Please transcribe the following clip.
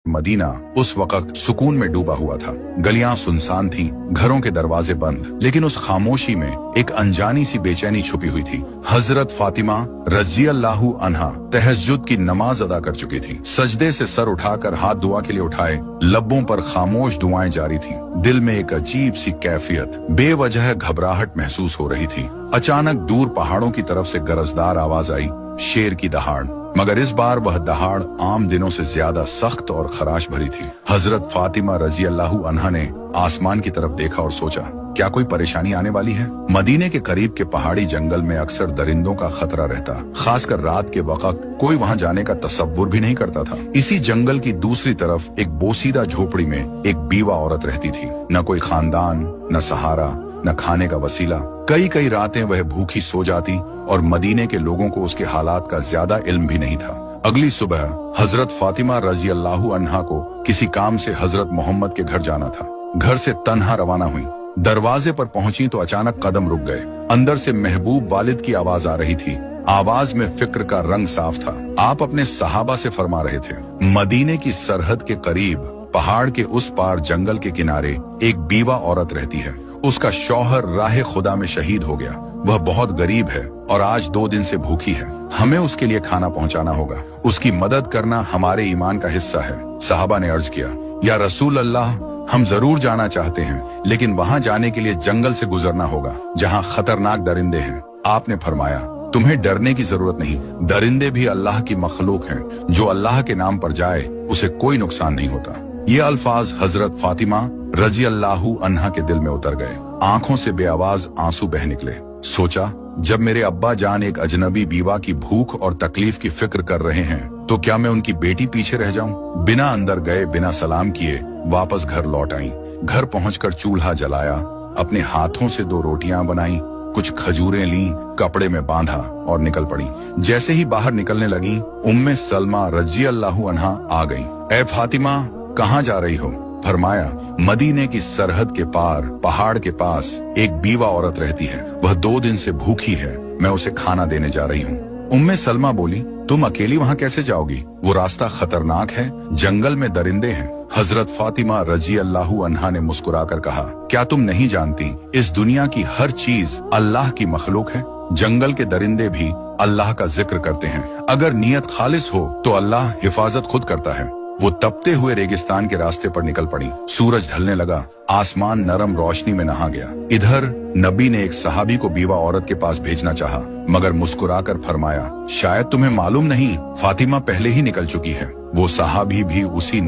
Medina उस वक्त सुकून में डूबा हुआ था। गलियां सुनसान थीं, घरों के दरवाजे बंद, लेकिन उस खामोशी में एक अनजानी सी बेचैनी छुपी हुई थी। हजरत फातिमा रजी अल्लाहु अन्हा तहज्जुद की नमाज अदा कर चुकी थी। सजदे से सर उठाकर हाथ दुआ के लिए उठाए, लब्बों पर खामोश दुआएं जारी थीं। दिल में एक अजीब सी कैफियत, बेवजह घबराहट महसूस हो रही थी। अचानक दूर पहाड़ों की तरफ से गरजदार आवाज आई, शेर की दहाड़। मगर इस बार वह दहाड़ आम दिनों से ज्यादा सख्त और खराश भरी थी। हजरत फातिमा रजी अल्लाहु अन्हा ने आसमान की तरफ देखा और सोचा, क्या कोई परेशानी आने वाली है? मदीने के करीब के पहाड़ी जंगल में अक्सर दरिंदों का खतरा रहता, खासकर रात के वक्त कोई वहां जाने का तसव्वुर भी नहीं करता था। इसी जंगल की दूसरी तरफ एक बोसीदा झोपड़ी में एक बीवा औरत रहती थी। न कोई खानदान, न सहारा, न खाने का वसीला। कई रातें वह भूखी सो जाती और मदीने के लोगों को उसके हालात का ज्यादा इल्म भी नहीं था। अगली सुबह हजरत फातिमा रजी अल्लाहु अन्हा को किसी काम से हजरत मोहम्मद के घर जाना था। घर से तन्हा रवाना हुई। दरवाजे पर पहुंची तो अचानक कदम रुक गए। अंदर से महबूब वालिद की आवाज आ रही थी। आवाज में फिक्र का रंग साफ था। आप अपने सहाबा से फरमा रहे थे, मदीने की सरहद के करीब पहाड़ के उस पार जंगल के किनारे एक बीवा औरत रहती है। उसका शौहर राह खुदा में शहीद हो गया। वह बहुत गरीब है और आज 2 दिन से भूखी है। हमें उसके लिए खाना पहुंचाना होगा। उसकी मदद करना हमारे ईमान का हिस्सा है। साहबा ने अर्ज किया, या रसूल अल्लाह, हम जरूर जाना चाहते हैं, लेकिन वहां जाने के लिए जंगल से गुजरना होगा, जहां खतरनाक दरिंदे हैं। आपने फरमाया, तुम्हें डरने की जरूरत नहीं, दरिंदे भी अल्लाह की मखलूक हैं। जो अल्लाह के नाम पर जाए उसे कोई नुकसान नहीं होता। ये अल्फाज हजरत फातिमा रजी अल्लाहु अन्हा के दिल में उतर गए। आंखों से बेआवाज आंसू बह निकले। सोचा, जब मेरे अब्बा जान एक अजनबी बीवा की भूख और तकलीफ की फिक्र कर रहे हैं, तो क्या मैं उनकी बेटी पीछे रह जाऊं? बिना अंदर गए, बिना सलाम किए वापस घर लौट आई। घर पहुंचकर चूल्हा जलाया, अपने हाथों से 2 रोटियां बनाई, कुछ खजूरें ली, कपड़े में बांधा और निकल पड़ी। जैसे ही बाहर निकलने लगी, उम्मे सलमा रजी अल्लाहु अन्हा आ गई। ए फातिमा, कहाँ जा रही हो? फरमाया, मदीने की सरहद के पार पहाड़ के पास एक बीवा औरत रहती है। वह 2 दिन से भूखी है। मैं उसे खाना देने जा रही हूँ। उम्मे सलमा बोली, तुम अकेली वहाँ कैसे जाओगी? वो रास्ता खतरनाक है, जंगल में दरिंदे हैं। हजरत फातिमा रजी अल्लाहु अन्हा ने मुस्कुराकर कहा, क्या तुम नहीं जानती, इस दुनिया की हर चीज अल्लाह की मखलूक है। जंगल के दरिंदे भी अल्लाह का जिक्र करते हैं। अगर नियत खालिस हो तो अल्लाह हिफाजत खुद करता है। वो तपते हुए रेगिस्तान के रास्ते पर निकल पड़ी। सूरज ढलने लगा, आसमान नरम रोशनी में नहा गया। इधर नबी ने एक सहाबी को बीवा औरत के पास भेजना चाहा, मगर मुस्कुराकर फरमाया, शायद तुम्हें मालूम नहीं, फातिमा पहले ही निकल चुकी है। वो सहाबी भी उसी